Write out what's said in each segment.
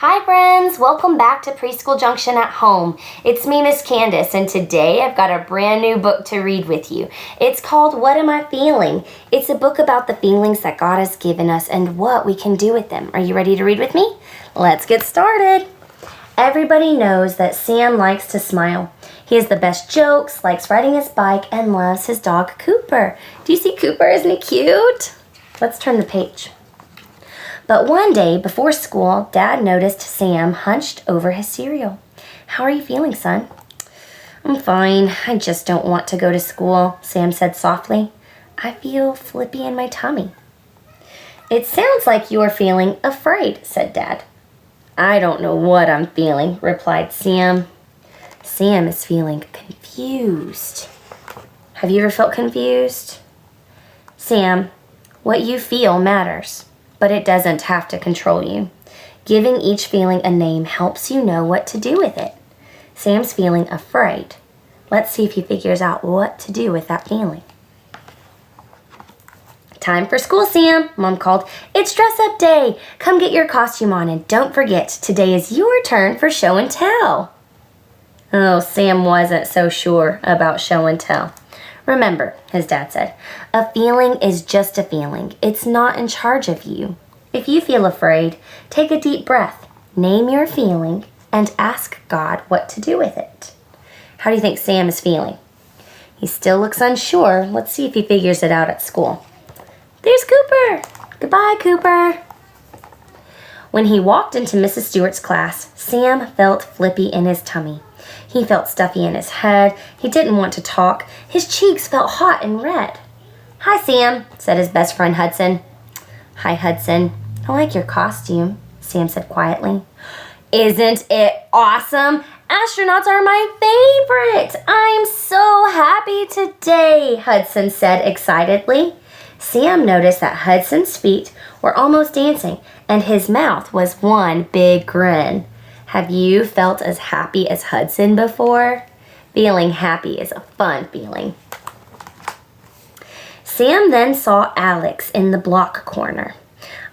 Hi friends, welcome back to Preschool Junction at Home. It's me, Miss Candace, and today I've got a brand new book to read with you. It's called What Am I Feeling? It's a book about the feelings that God has given us and what we can do with them. Are you ready to read with me? Let's get started. Everybody knows that Sam likes to smile. He has the best jokes, likes riding his bike, and loves his dog Cooper. Do you see Cooper? Isn't he cute? Let's turn the page. But one day before school, Dad noticed Sam hunched over his cereal. "How are you feeling, son?" "I'm fine. I just don't want to go to school," Sam said softly. "I feel flippy in my tummy." "It sounds like you're feeling afraid," said Dad. "I don't know what I'm feeling," replied Sam. Sam is feeling confused. Have you ever felt confused? Sam, what you feel matters, but it doesn't have to control you. Giving each feeling a name helps you know what to do with it. Sam's feeling afraid. Let's see if he figures out what to do with that feeling. "Time for school, Sam," Mom called. "It's dress-up day. Come get your costume on, and don't forget, today is your turn for show and tell." Oh, Sam wasn't so sure about show and tell. "Remember," his dad said, "a feeling is just a feeling. It's not in charge of you. If you feel afraid, take a deep breath, name your feeling, and ask God what to do with it." How do you think Sam is feeling? He still looks unsure. Let's see if he figures it out at school. There's Cooper. Goodbye, Cooper. When he walked into Mrs. Stewart's class, Sam felt flippy in his tummy. He felt stuffy in his head. He didn't want to talk. His cheeks felt hot and red. "Hi, Sam," said his best friend Hudson. "Hi, Hudson. I like your costume," Sam said quietly. "Isn't it awesome? Astronauts are my favorite. I'm so happy today," Hudson said excitedly. Sam noticed that Hudson's feet were almost dancing, and his mouth was one big grin. Have you felt as happy as Hudson before? Feeling happy is a fun feeling. Sam then saw Alex in the block corner.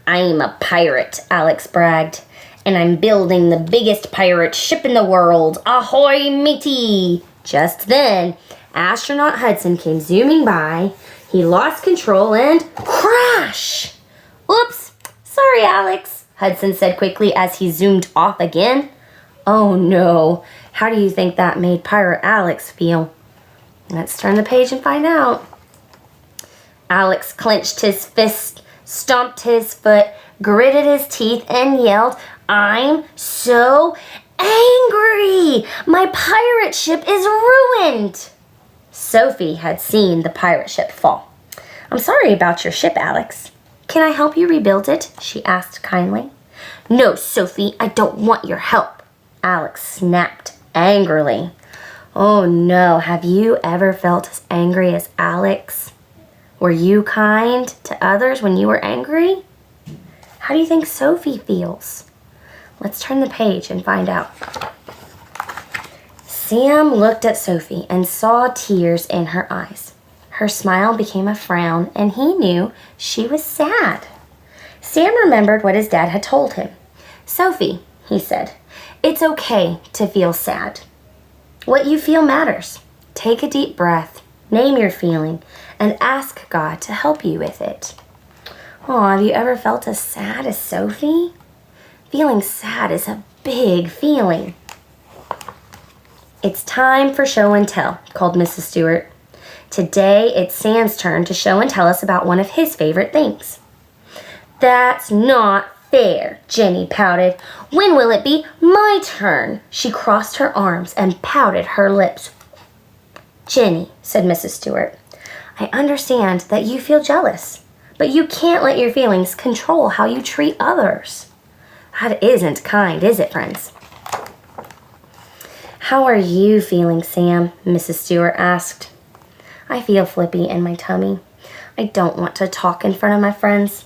"I'm a pirate," Alex bragged, "and I'm building the biggest pirate ship in the world. Ahoy, matey!" Just then, astronaut Hudson came zooming by. He lost control and crash! "Oops, sorry, Alex," Hudson said quickly as he zoomed off again. Oh no, how do you think that made Pirate Alex feel? Let's turn the page and find out. Alex clenched his fist, stomped his foot, gritted his teeth, and yelled, "I'm so angry! My pirate ship is ruined!" Sophie had seen the pirate ship fall. "I'm sorry about your ship, Alex. Can I help you rebuild it?" she asked kindly. "No, Sophie, I don't want your help," Alex snapped angrily. Oh no, have you ever felt as angry as Alex? Were you kind to others when you were angry? How do you think Sophie feels? Let's turn the page and find out. Sam looked at Sophie and saw tears in her eyes. Her smile became a frown, and he knew she was sad. Sam remembered what his dad had told him. "Sophie," he said, "it's okay to feel sad. What you feel matters. Take a deep breath, name your feeling, and ask God to help you with it." Oh, have you ever felt as sad as Sophie? Feeling sad is a big feeling. "It's time for show and tell," called Mrs. Stewart. "Today it's Sam's turn to show and tell us about one of his favorite things." "That's not fair," Jenny pouted. "When will it be my turn?" She crossed her arms and pouted her lips. "Jenny," said Mrs. Stewart, "I understand that you feel jealous, but you can't let your feelings control how you treat others." That isn't kind, is it, friends? "How are you feeling, Sam?" Mrs. Stewart asked. "I feel flippy in my tummy. I don't want to talk in front of my friends."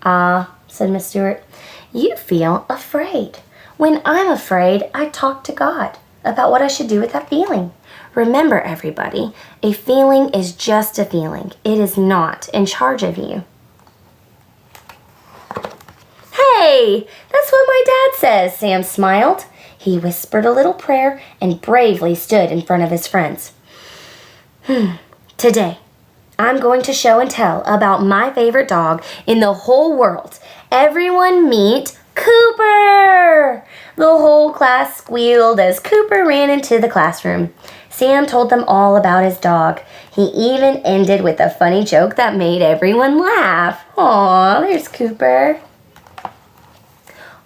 "Ah," said Miss Stewart, "you feel afraid. When I'm afraid, I talk to God about what I should do with that feeling. Remember, everybody, a feeling is just a feeling. It is not in charge of you." Hey, Yay! That's what my dad says, Sam smiled. He whispered a little prayer and bravely stood in front of his friends. Today, I'm going to show and tell about my favorite dog in the whole world. Everyone meet Cooper! The whole class squealed as Cooper ran into the classroom. Sam told them all about his dog. He even ended with a funny joke that made everyone laugh. Aw, there's Cooper.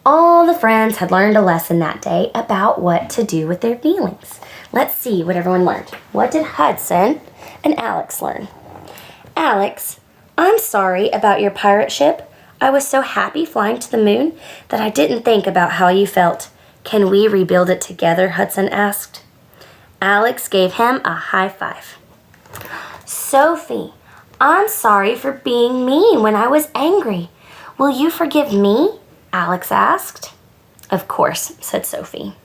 All the friends had learned a lesson that day about what to do with their feelings. Let's see what everyone learned. What did Hudson and Alex learn? Alex, I'm sorry about your pirate ship. I was so happy flying to the moon that I didn't think about how you felt. Can we rebuild it together? Hudson asked. Alex gave him a high five. Sophie, I'm sorry for being mean when I was angry. Will you forgive me? Alex asked. Of course, said Sophie.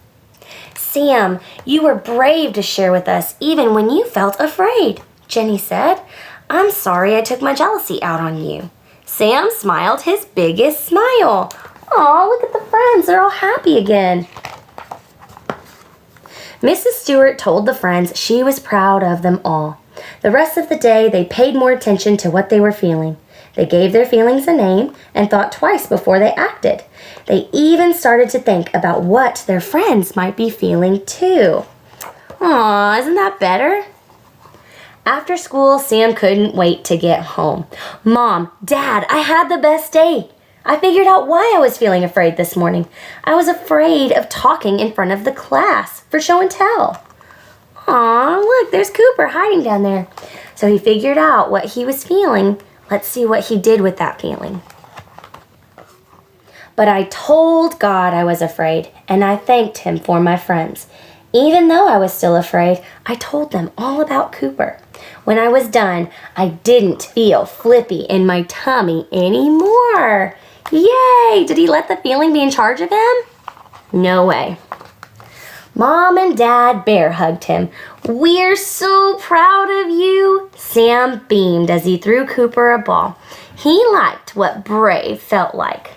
Sam, you were brave to share with us even when you felt afraid, Jenny said. I'm sorry I took my jealousy out on you. Sam smiled his biggest smile. Aw, look at the friends. They're all happy again. Mrs. Stewart told the friends she was proud of them all. The rest of the day, they paid more attention to what they were feeling. They gave their feelings a name and thought twice before they acted. They even started to think about what their friends might be feeling too. Aw, isn't that better? After school, Sam couldn't wait to get home. Mom, Dad, I had the best day. I figured out why I was feeling afraid this morning. I was afraid of talking in front of the class for show and tell. Aw, look, there's Cooper hiding down there. So he figured out what he was feeling. Let's see what he did with that feeling. But I told God I was afraid, and I thanked him for my friends. Even though I was still afraid, I told them all about Cooper. When I was done, I didn't feel flippy in my tummy anymore. Yay! Did he let the feeling be in charge of him? No way. Mom and Dad bear hugged him. We're so proud of you. Sam beamed as he threw Cooper a ball. He liked what brave felt like.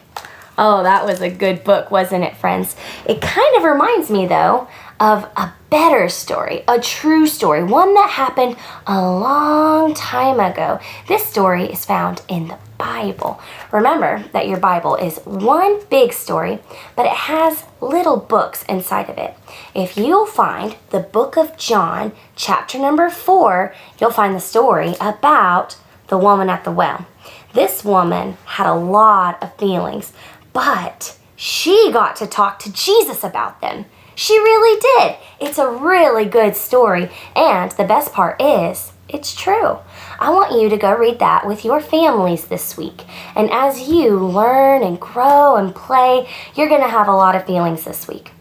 Oh, that was a good book, wasn't it, friends? It kind of reminds me, though, of a better story, a true story, one that happened a long time ago. This story is found in the Bible. Remember that your Bible is one big story, but it has little books inside of it. If you'll find the book of John, chapter number 4, you'll find the story about the woman at the well. This woman had a lot of feelings, but she got to talk to Jesus about them. She really did. It's a really good story, and the best part is, it's true. I want you to go read that with your families this week. And as you learn and grow and play, you're going to have a lot of feelings this week.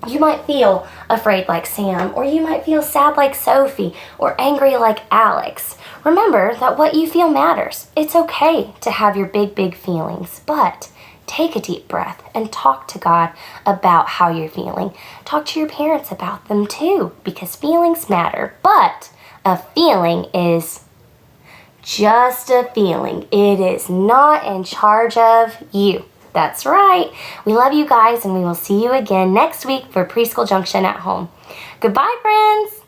You might feel afraid like Sam, or you might feel sad like Sophie, or angry like Alex. Remember that what you feel matters. It's okay to have your big feelings, but take a deep breath and talk to God about how you're feeling. Talk to your parents about them too, because feelings matter. But a feeling is just a feeling. It is not in charge of you. That's right. We love you guys, and we will see you again next week for Preschool Junction at home. Goodbye, friends.